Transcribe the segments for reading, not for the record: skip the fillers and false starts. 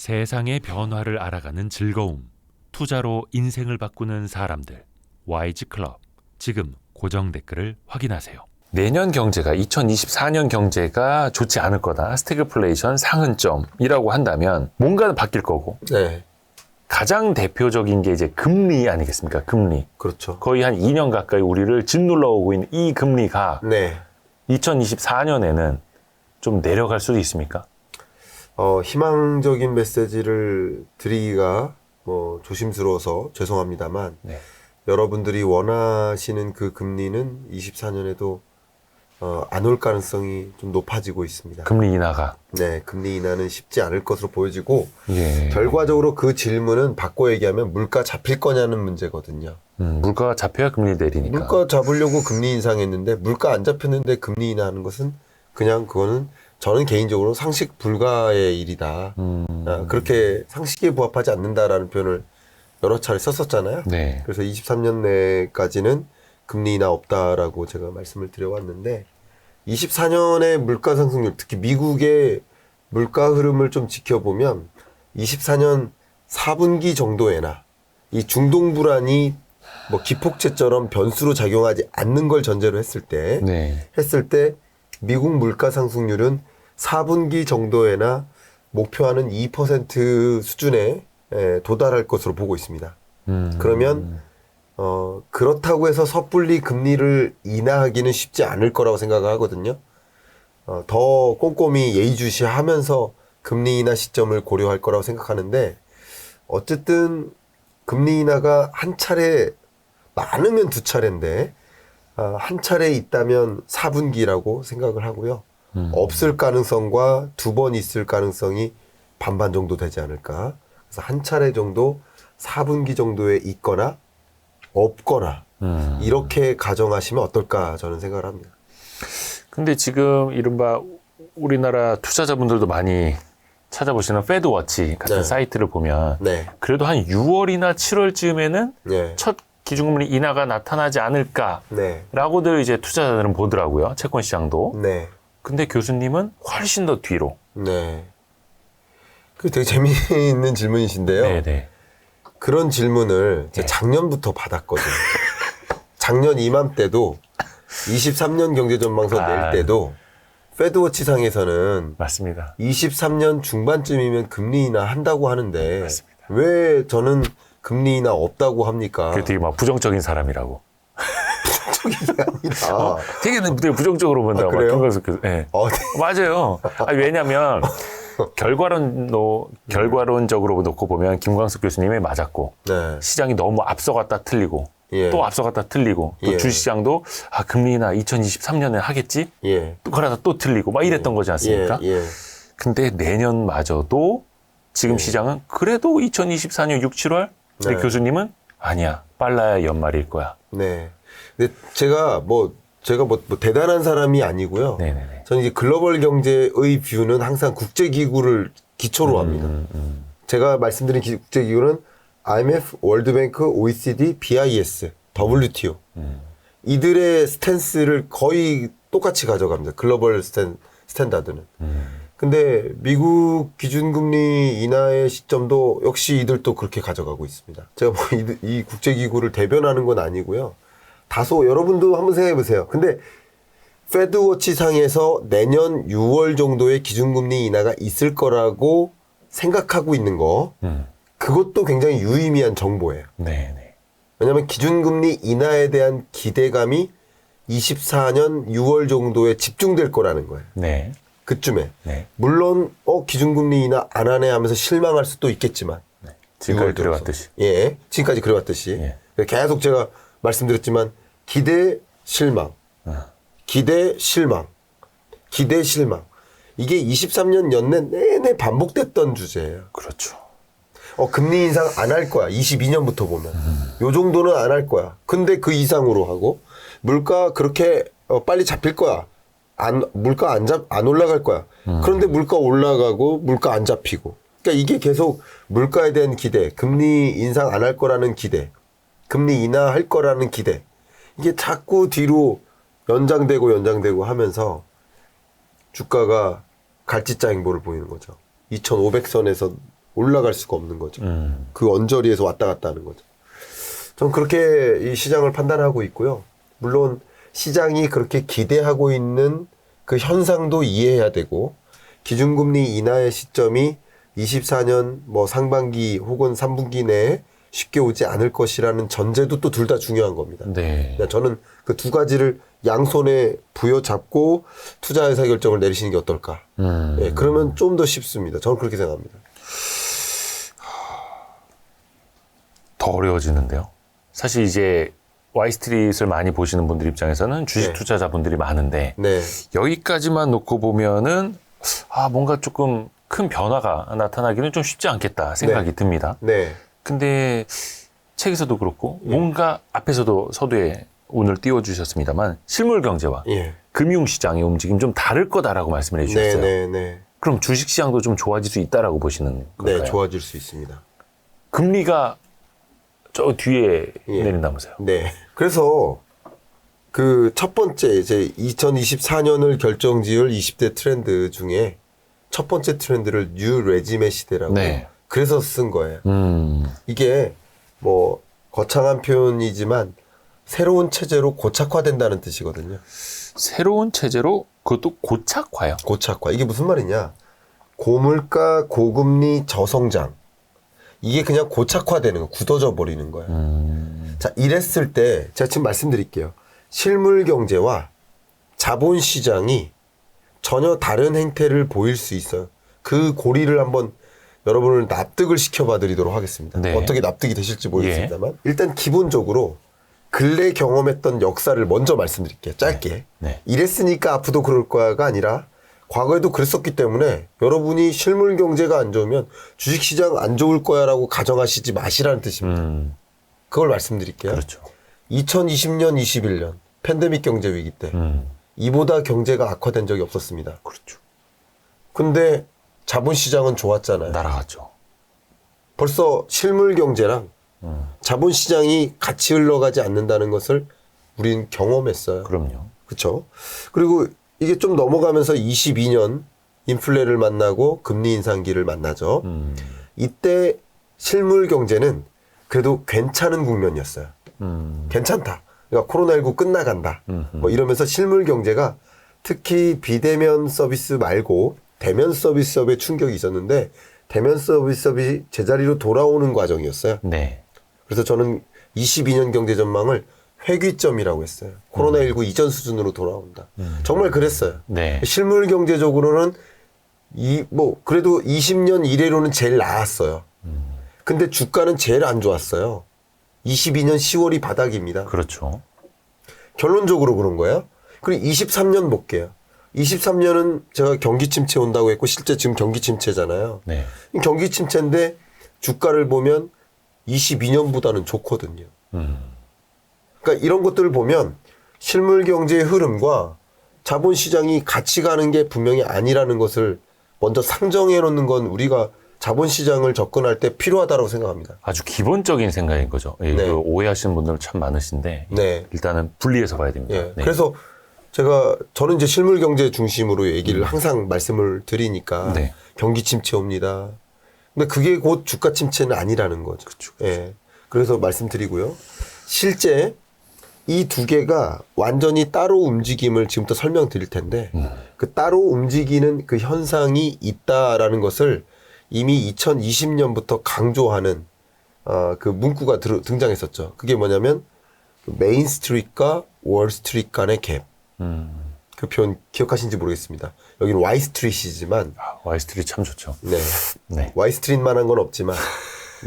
세상의 변화를 알아가는 즐거움, 투자로 인생을 바꾸는 사람들, YG 클럽. 지금 고정 댓글을 확인하세요. 내년 경제가 2024년 경제가 좋지 않을 거다. 스태그플레이션 상흔점이라고 한다면 뭔가는 바뀔 거고. 네. 가장 대표적인 게 이제 금리 아니겠습니까? 금리. 그렇죠. 거의 한 2년 가까이 우리를 짓눌러 오고 있는 이 금리가 네. 2024년에는 좀 내려갈 수도 있습니까? 희망적인 메시지를 드리기가 조심스러워서 죄송합니다만 네. 여러분들이 원하시는 그 금리는 24년에도 안 올 가능성이 좀 높아지고 있습니다. 금리 인하가. 네, 금리 인하는 쉽지 않을 것으로 보여지고 예. 결과적으로 그 질문은 바꿔 얘기하면 물가 잡힐 거냐는 문제거든요. 물가가 잡혀야 금리 내리니까. 물가 잡으려고 금리 인상했는데 물가 안 잡혔는데 금리 인하하는 것은 그냥 그거는 저는 개인적으로 상식 불가의 일이다. 그렇게 상식에 부합하지 않는다라는 표현을 여러 차례 썼었잖아요. 네. 그래서 23년 내까지는 금리 인하 없다라고 제가 말씀을 드려왔는데 24년의 물가 상승률, 특히 미국의 물가 흐름을 좀 지켜보면 24년 4분기 정도에나 이 중동 불안이 기폭제처럼 변수로 작용하지 않는 걸 전제로 했을 때 미국 물가 상승률은 4분기 정도에나 목표하는 2% 수준에 도달할 것으로 보고 있습니다. 그러면 그렇다고 해서 섣불리 금리를 인하하기는 쉽지 않을 거라고 생각하거든요. 더 꼼꼼히 예의주시하면서 금리 인하 시점을 고려할 거라고 생각하는데 어쨌든 금리 인하가 한 차례 많으면 두 차례인데 한 차례 있다면 4분기라고 생각을 하고요. 없을 가능성과 두 번 있을 가능성이 반반 정도 되지 않을까. 그래서 한 차례 정도 4분기 정도에 있거나 없거나 이렇게 가정하시면 어떨까 저는 생각을 합니다. 근데 지금 이른바 우리나라 투자자분들도 많이 찾아보시는 패드워치 같은 네. 사이트를 보면 네. 그래도 한 6월이나 7월쯤에는 네. 첫 기준금리 인하가 나타나지 않을까라고들 네. 이제 투자자들은 보더라고요. 채권 시장도. 네. 근데 교수님은 훨씬 더 뒤로. 네. 그 되게 재미있는 질문이신데요. 네네. 그런 질문을 제가 작년부터 받았거든요. 작년 이맘때도 23년 경제전망서 낼 때도 패드워치 상에서는 맞습니다. 23년 중반쯤이면 금리 인하 한다고 하는데 맞습니다. 왜 저는 금리 인하 없다고 합니까? 그 되게 막 부정적인 사람이라고. 부정적인 게 아니라. 되게 부정적으로 본다고. 아, 그래요? 네. 네. 맞아요. 왜냐면 결과론적으로 놓고 보면 김광석 교수님이 맞았고 네. 시장이 너무 앞서갔다 틀리고 예. 또 앞서갔다 틀리고 또 예. 주식시장도 금리 인하 2023년에 하겠지? 예. 또 그러다 또 틀리고 막 이랬던 거지 않습니까? 예. 근데 내년마저도 지금 시장은 그래도 2024년 6, 7월 네. 교수님은 아니야. 빨라야 연말일 거야. 네. 근데 제가 대단한 사람이 아니고요. 네네네. 저는 이제 글로벌 경제의 뷰는 항상 국제기구를 기초로 합니다. 제가 말씀드린 국제기구는 IMF, 월드뱅크, OECD, BIS, WTO. 이들의 스탠스를 거의 똑같이 가져갑니다. 글로벌 스탠다드는. 근데 미국 기준금리 인하의 시점도 역시 이들도 그렇게 가져가고 있습니다. 제가 이 국제기구를 대변하는 건 아니고요. 다소 여러분도 한번 생각해 보세요. 근데 패드워치 상에서 내년 6월 정도의 기준금리 인하가 있을 거라고 생각하고 있는 거 그것도 굉장히 유의미한 정보예요. 네네. 왜냐하면 기준금리 인하에 대한 기대감이 24년 6월 정도에 집중될 거라는 거예요. 네. 그쯤에. 네. 물론 기준금리 인하 안 하네 하면서 실망할 수도 있겠지만. 네. 지금까지 그래왔듯이. 예, 지금까지 그래왔듯이. 예. 계속 제가 말씀드렸지만 기대, 실망. 기대, 실망. 기대, 실망. 이게 23년 연내 내내 반복됐던 주제예요. 그렇죠. 금리 인상 안 할 거야. 22년부터 보면. 요 정도는 안 할 거야. 근데 그 이상으로 하고 물가 그렇게 빨리 잡힐 거야. 물가 안 올라갈 거야. 그런데 물가 올라가고 물가 안 잡히고. 그러니까 이게 계속 물가에 대한 기대, 금리 인상 안 할 거라는 기대, 금리 인하할 거라는 기대. 이게 자꾸 뒤로 연장되고 하면서 주가가 갈짓자 행보를 보이는 거죠. 2,500선에서 올라갈 수가 없는 거죠. 그 언저리에서 왔다 갔다 하는 거죠. 전 그렇게 이 시장을 판단하고 있고요. 물론 시장이 그렇게 기대하고 있는 그 현상도 이해해야 되고 기준금리 인하의 시점이 24년 뭐 상반기 혹은 3분기 내에 쉽게 오지 않을 것이라는 전제도 또 둘 다 중요한 겁니다. 네. 그러니까 저는 그 두 가지를 양손에 부여잡고 투자 의사 결정을 내리시는 게 어떨까. 예, 그러면 좀 더 쉽습니다. 저는 그렇게 생각합니다. 더 어려워지는데요. 사실 이제 와이스트릿을 많이 보시는 분들 입장에서는 주식 네. 투자자분들이 많은데 네. 여기까지만 놓고 보면은 뭔가 조금 큰 변화가 나타나기는 좀 쉽지 않겠다 생각이 듭니다. 네. 근데 책에서도 그렇고 뭔가 앞에서도 서두에 오늘 띄워주셨습니다만 실물 경제와 예. 금융시장의 움직임 좀 다를 거다라고 말씀을 해주셨어요. 네, 네, 네. 그럼 주식시장도 좀 좋아질 수 있다라고 보시는 건가요? 네, 좋아질 수 있습니다. 금리가 저 뒤에 예. 내린다면서요? 네. 그래서 그 첫 번째 이제 2024년을 결정지을 20대 트렌드 중에 첫 번째 트렌드를 뉴 레지메 시대라고 네. 그래서 쓴 거예요. 이게 뭐 거창한 표현이지만 새로운 체제로 고착화된다는 뜻이거든요. 새로운 체제로 그것도 고착화요. 고착화. 이게 무슨 말이냐? 고물가, 고금리, 저성장. 이게 그냥 고착화되는 거, 굳어져 버리는 거예요. 자, 이랬을 때 제가 지금 말씀드릴게요. 실물 경제와 자본 시장이 전혀 다른 행태를 보일 수 있어요. 그 고리를 한번 여러분을 납득을 시켜봐 드리도록 하겠습니다. 네. 어떻게 납득이 되실지 모르겠습니다만 일단 기본적으로 근래 경험했던 역사를 먼저 말씀드릴게요. 짧게. 네. 이랬으니까 앞으로도 그럴 거야가 아니라 과거에도 그랬었기 때문에 여러분이 실물 경제가 안 좋으면 주식시장 안 좋을 거야라고 가정하시지 마시라는 뜻입니다. 그걸 말씀드릴게요. 그렇죠. 2020년, 21년 팬데믹 경제 위기 때 이보다 경제가 악화된 적이 없었습니다. 그렇죠. 근데 자본시장은 좋았잖아요. 날아갔죠. 벌써 실물 경제랑 자본시장이 같이 흘러가지 않는다는 것을 우린 경험했어요. 그럼요. 그렇죠. 그리고 이게 좀 넘어가면서 22년 인플레를 만나고 금리 인상기를 만나죠. 이때 실물 경제는 그래도 괜찮은 국면이었어요. 괜찮다. 그러니까 코로나19 끝나간다. 뭐 이러면서 실물 경제가 특히 비대면 서비스 말고 대면 서비스업에 충격이 있었는데 대면 서비스업이 제자리로 돌아오는 과정이었어요. 네. 그래서 저는 22년 경제 전망을 회귀점이라고 했어요. 코로나19 이전 수준으로 돌아온다. 정말 그랬어요. 네. 실물 경제적으로는 그래도 20년 이래로는 제일 나았어요. 근데 주가는 제일 안 좋았어요. 22년 10월이 바닥입니다. 그렇죠. 결론적으로 그런 거예요. 그리고 23년 볼게요. 23년은 제가 경기 침체 온다고 했고 실제 지금 경기 침체잖아요. 네. 경기 침체인데 주가를 보면 22년보다는 좋거든요. 그러니까 이런 것들을 보면 실물 경제의 흐름과 자본시장이 같이 가는 게 분명히 아니라는 것을 먼저 상정해 놓는 건 우리가 자본시장을 접근할 때 필요하다고 생각합니다. 아주 기본적인 생각인 거죠. 예, 네. 그 오해하시는 분들 참 많으신데 네. 일단은 분리해서 봐야 됩니다. 예. 네. 그래서 저는 이제 실물 경제 중심으로 얘기를 항상 말씀을 드리니까 네. 경기 침체 옵니다. 근데 그게 곧 주가 침체는 아니라는 거죠. 그렇죠. 예. 그래서 말씀드리고요. 실제 이 두 개가 완전히 따로 움직임을 지금부터 설명드릴 텐데 그 따로 움직이는 그 현상이 있다라는 것을 이미 2020년부터 강조하는 그 문구가 등장했었죠. 그게 뭐냐면 메인 스트리트과 월 스트리트 간의 갭. 그 표현 기억하시는지 모르겠습니다. 여기는 Y 스트리트이지만 와이스트릿 참 좋죠. 네. 네. Y 스트리트만한 건 없지만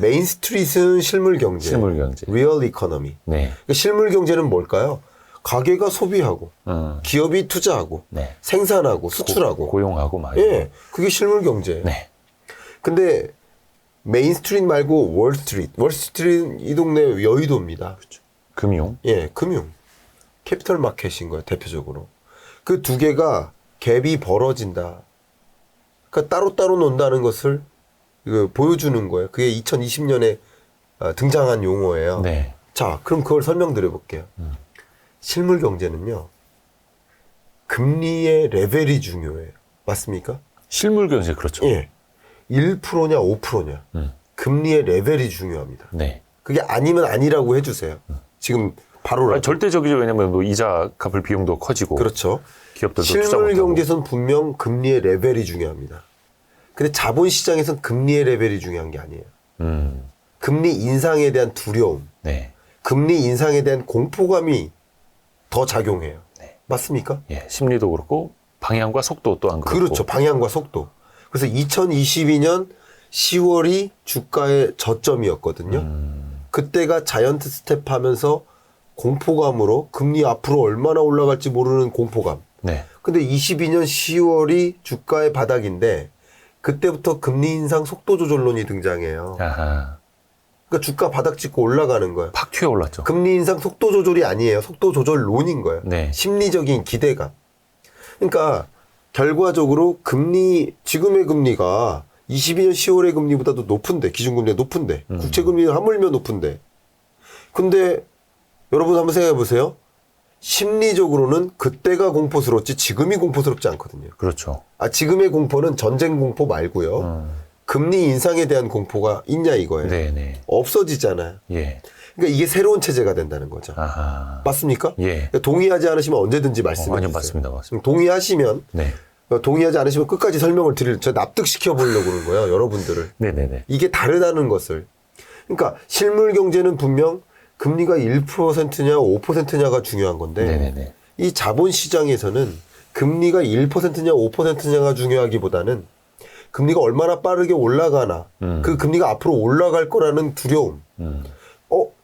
메인 스트리트는 실물 경제. 실물 경제. 리얼 이코노미. 네. 그러니까 실물 경제는 뭘까요? 가게가 소비하고 기업이 투자하고 네. 생산하고 수출하고 고용하고 막. 예. 그게 실물 경제. 네. 근데 메인 스트리트 말고 월 스트리트 이 동네 여의도입니다. 그렇죠. 금융. 예, 금융. 캐피털 마켓인 거예요, 대표적으로. 그 두 개가 갭이 벌어진다. 그러니까 따로따로 논다는 것을 보여주는 거예요. 그게 2020년에 등장한 용어예요. 네. 자, 그럼 그걸 설명드려 볼게요. 실물 경제는요, 금리의 레벨이 중요해요. 맞습니까? 실물 경제 그렇죠. 예. 1%냐 5%냐 금리의 레벨이 중요합니다. 네. 그게 아니면 아니라고 해주세요. 지금 바로 절대적이죠. 왜냐면 뭐 이자 갚을 비용도 커지고. 그렇죠. 기업들도 실물 경제에서는 분명 금리의 레벨이 중요합니다. 근데 자본시장에서는 금리의 레벨이 중요한 게 아니에요. 금리 인상에 대한 두려움, 네. 금리 인상에 대한 공포감이 더 작용해요. 네. 맞습니까? 예, 심리도 그렇고 방향과 속도 또한 그렇고. 그렇죠. 방향과 속도. 그래서 2022년 10월이 주가의 저점이었거든요. 그때가 자이언트 스텝 하면서 공포감으로 금리 앞으로 얼마나 올라갈지 모르는 공포감. 네. 근데 22년 10월이 주가의 바닥인데 그때부터 금리 인상 속도 조절론이 등장해요. 아하. 그러니까 주가 바닥 찍고 올라가는 거예요. 팍 튀어 올랐죠. 금리 인상 속도 조절이 아니에요. 속도 조절론인 거예요. 네. 심리적인 기대감. 그러니까 결과적으로 지금의 금리가 22년 10월의 금리보다도 높은데, 기준금리가 높은데, 국채금리는 하물며 높은데. 근데 여러분 한번 생각해 보세요. 심리적으로는 그때가 공포스럽지 지금이 공포스럽지 않거든요. 그렇죠. 지금의 공포는 전쟁 공포 말고요. 금리 인상에 대한 공포가 있냐 이거예요. 네네. 없어지잖아요. 예. 그러니까 이게 새로운 체제가 된다는 거죠. 아하. 맞습니까? 예. 그러니까 동의하지 않으시면 언제든지 말씀해 아니요, 주세요. 맞습니다. 동의하시면 네. 동의하지 않으시면 끝까지 설명을 제가 납득시켜 보려고 그러는 거예요. 여러분들을. 네네네. 이게 다르다는 것을. 그러니까 실물 경제는 분명 금리가 1%냐 5%냐가 중요한 건데 네네네. 이 자본시장에서는 금리가 1%냐 5%냐가 중요하기보다는 금리가 얼마나 빠르게 올라가나 그 금리가 앞으로 올라갈 거라는 두려움.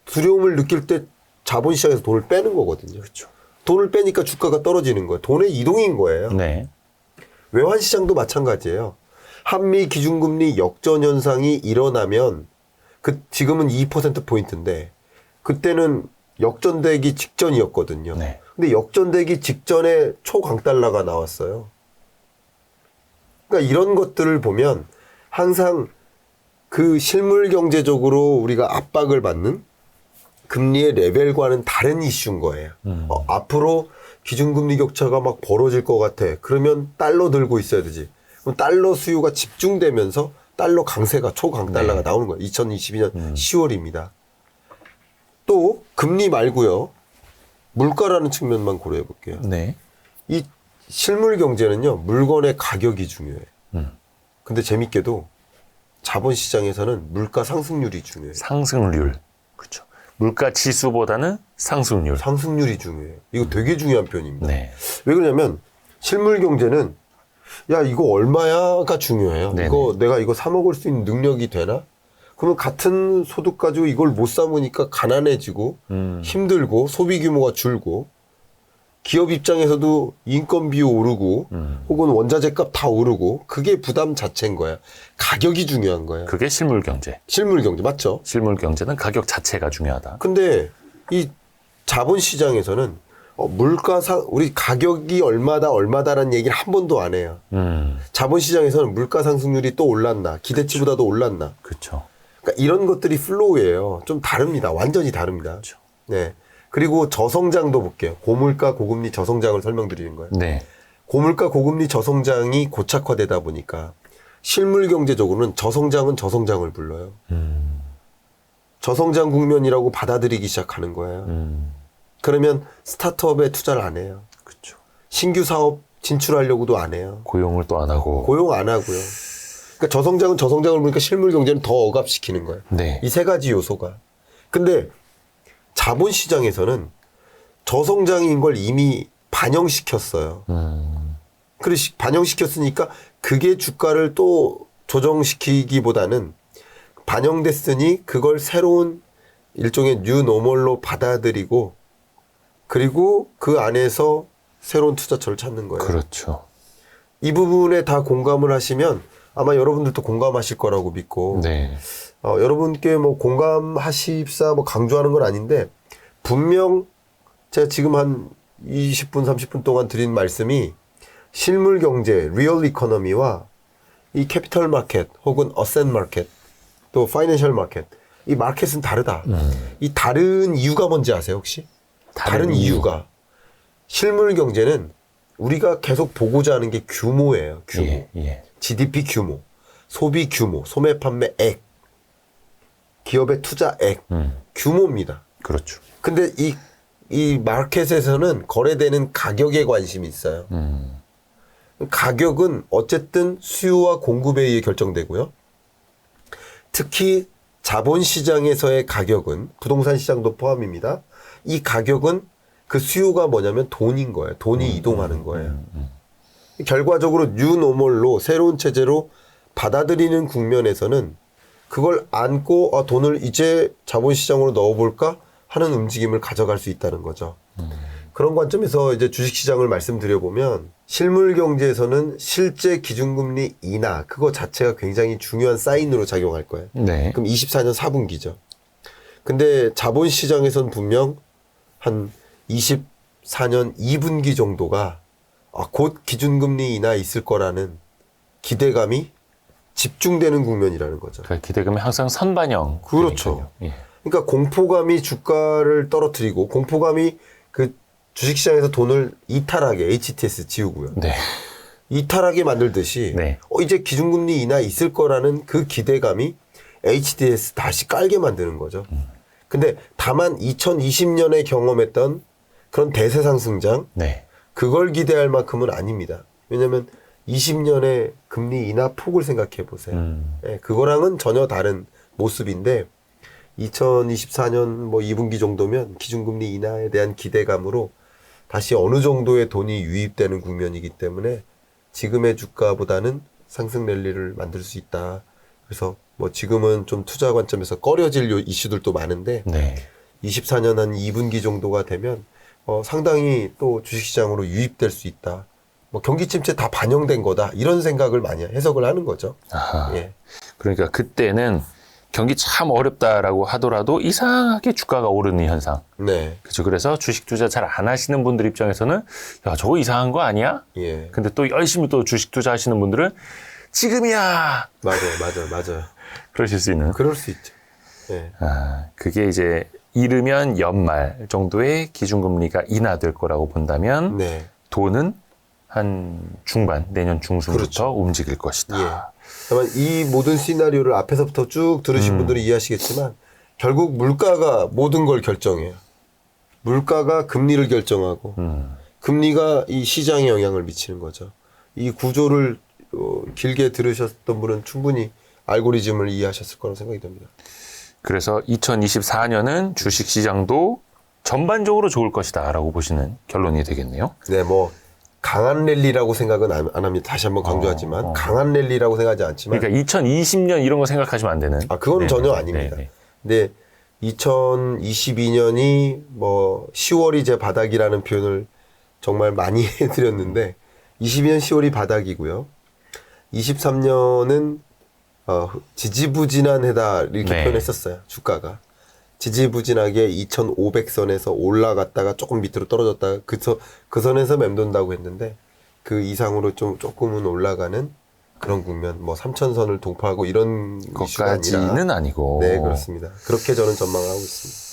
두려움을 느낄 때 자본시장에서 돈을 빼는 거거든요. 그렇죠. 돈을 빼니까 주가가 떨어지는 거예요. 돈의 이동인 거예요. 네. 외환시장도 마찬가지예요. 한미 기준금리 역전 현상이 일어나면 지금은 2%포인트인데 그때는 역전되기 직전이었거든요. 네. 근데 역전되기 직전에 초강달러가 나왔어요. 그러니까 이런 것들을 보면 항상 그 실물 경제적으로 우리가 압박을 받는 금리의 레벨과는 다른 이슈인 거예요. 앞으로 기준금리 격차가 막 벌어질 것 같아. 그러면 달러 들고 있어야 되지. 그럼 달러 수요가 집중되면서 달러 강세가 초강달러가 나오는 거예요. 2022년 10월입니다. 또 금리 말고요. 물가라는 측면만 고려해 볼게요. 네. 이 실물 경제는요. 물건의 가격이 중요해요. 근데 재밌게도 자본시장에서는 물가 상승률이 중요해요. 상승률. 그렇죠. 물가 지수보다는 상승률. 상승률이 중요해요. 이거 되게 중요한 표현입니다. 네. 왜 그러냐면 실물 경제는 야 이거 얼마야가 중요해요. 네네. 내가 이거 사 먹을 수 있는 능력이 되나? 그러면 같은 소득 가지고 이걸 못 사 먹으니까 가난해지고 힘들고 소비 규모가 줄고 기업 입장에서도 인건비 오르고 혹은 원자재 값 다 오르고 그게 부담 자체인 거야. 가격이 중요한 거야. 그게 실물 경제. 실물 경제 맞죠? 실물 경제는 가격 자체가 중요하다. 근데 이 자본시장에서는 우리 가격이 얼마다라는 얘기를 한 번도 안 해요. 자본시장에서는 물가 상승률이 또 올랐나, 기대치보다도 올랐나. 그렇죠. 그러니까 이런 것들이 플로우예요. 좀 다릅니다. 완전히 다릅니다. 그렇죠. 네. 그리고 저성장도 볼게요. 고물가, 고금리, 저성장을 설명드리는 거예요. 네. 고물가, 고금리, 저성장이 고착화되다 보니까 실물 경제적으로는 저성장은 저성장을 불러요. 저성장 국면이라고 받아들이기 시작하는 거예요. 그러면 스타트업에 투자를 안 해요. 그렇죠. 신규 사업 진출하려고도 안 해요. 고용을 또 안 하고. 고용 안 하고요. 그러니까 저성장은 저성장을 보니까 실물 경제는 더 억압시키는 거예요. 네. 이 세 가지 요소가. 근데 자본시장에서는 저성장인 걸 이미 반영시켰어요. 그래서 반영시켰으니까 그게 주가를 또 조정시키기보다는 반영됐으니 그걸 새로운 일종의 뉴노멀로 받아들이고 그리고 그 안에서 새로운 투자처를 찾는 거예요. 그렇죠. 이 부분에 다 공감을 하시면 아마 여러분들도 공감하실 거라고 믿고 네. 여러분께 뭐 공감하십사 뭐 강조하는 건 아닌데 분명 제가 지금 한 20분 30분 동안 드린 말씀이 실물 경제, 리얼 이코노미와 이 캐피털 마켓 혹은 어셋 마켓 또 파이낸셜 마켓 이 마켓은 다르다. 이 다른 이유가 뭔지 아세요 혹시? 다른 이유가 실물 경제는 우리가 계속 보고자 하는 게 규모예요. 규모. 예. GDP 규모. 소비 규모, 소매 판매액, 기업의 투자액, 규모입니다. 그렇죠. 근데 이 마켓에서는 거래되는 가격에 관심이 있어요. 가격은 어쨌든 수요와 공급에 의해 결정되고요. 특히 자본시장에서의 가격은 부동산 시장도 포함입니다. 이 가격은 그 수요가 뭐냐면 돈인 거예요. 돈이 이동하는 거예요. 결과적으로 뉴노멀로 새로운 체제로 받아들이는 국면에서는 그걸 안고 돈을 이제 자본시장으로 넣어볼까 하는 움직임을 가져갈 수 있다는 거죠. 그런 관점에서 이제 주식시장을 말씀드려보면 실물 경제에서는 실제 기준금리 인하 그거 자체가 굉장히 중요한 사인으로 작용할 거예요. 네. 그럼 24년 4분기죠. 근데 자본시장에서는 분명 한 24년 2분기 정도가 곧 기준금리 인하 있을 거라는 기대감이 집중되는 국면이라는 거죠. 그러니까 기대감이 항상 선반영. 그렇죠. 예. 그러니까 공포감이 주가를 떨어뜨리고 공포감이 그 주식시장에서 돈을 이탈하게 HTS 지우고요. 네. 이탈하게 만들듯이 네. 이제 기준금리 인하 있을 거라는 그 기대감이 HTS 다시 깔게 만드는 거죠. 근데 다만 2020년에 경험했던 그런 대세 상승장 네. 그걸 기대할 만큼은 아닙니다. 왜냐하면 20년의 금리 인하 폭을 생각해 보세요. 예, 그거랑은 전혀 다른 모습인데 2024년 뭐 2분기 정도면 기준금리 인하에 대한 기대감으로 다시 어느 정도의 돈이 유입되는 국면이기 때문에 지금의 주가보다는 상승 랠리를 만들 수 있다. 그래서 뭐 지금은 좀 투자 관점에서 꺼려질 이슈들도 많은데 네. 24년 한 2분기 정도가 되면 상당히 또 주식시장으로 유입될 수 있다. 뭐 경기 침체 다 반영된 거다. 이런 생각을 많이 해석을 하는 거죠. 아하. 예. 그러니까 그때는 경기 참 어렵다라고 하더라도 이상하게 주가가 오르는 현상. 네. 그렇죠. 그래서 주식 투자 잘 안 하시는 분들 입장에서는 야, 저거 이상한 거 아니야? 예. 근데 또 열심히 또 주식 투자하시는 분들은 지금이야. 맞아요. 그러실 수 있는. 그럴 수 있죠. 예. 그게 이제 이르면 연말 정도에 기준금리가 인하될 거라고 본다면 네. 돈은 한 중반, 내년 중순부터 그렇죠. 움직일 것이다. 예. 다만 이 모든 시나리오를 앞에서부터 쭉 들으신 분들이 이해하시겠지만 결국 물가가 모든 걸 결정해요. 물가가 금리를 결정하고 금리가 이 시장에 영향을 미치는 거죠. 이 구조를 길게 들으셨던 분은 충분히 알고리즘을 이해하셨을 거라고 생각이 듭니다. 그래서 2024년은 주식시장도 전반적으로 좋을 것이다라고 보시는 결론이 되겠네요. 네, 뭐 강한 랠리라고 생각은 안 합니다. 다시 한번 강조하지만 강한 랠리라고 생각하지 않지만 그러니까 2020년 이런 거 생각하시면 안 되는. 그건 네, 전혀 네, 아닙니다. 네, 네. 근데 2022년이 뭐 10월이 제 바닥이라는 표현을 정말 많이 해드렸는데 22년 10월이 바닥이고요. 23년은 지지부진한 해다 이렇게 네. 표현했었어요. 주가가. 지지부진하게 2,500선에서 올라갔다가 조금 밑으로 떨어졌다가 그 선에서 맴돈다고 했는데 그 이상으로 조금은 올라가는 그런 국면, 뭐 3,000선을 돌파하고 이런 이슈가 아니라. 것까지는 아니고. 네, 그렇습니다. 그렇게 저는 전망을 하고 있습니다.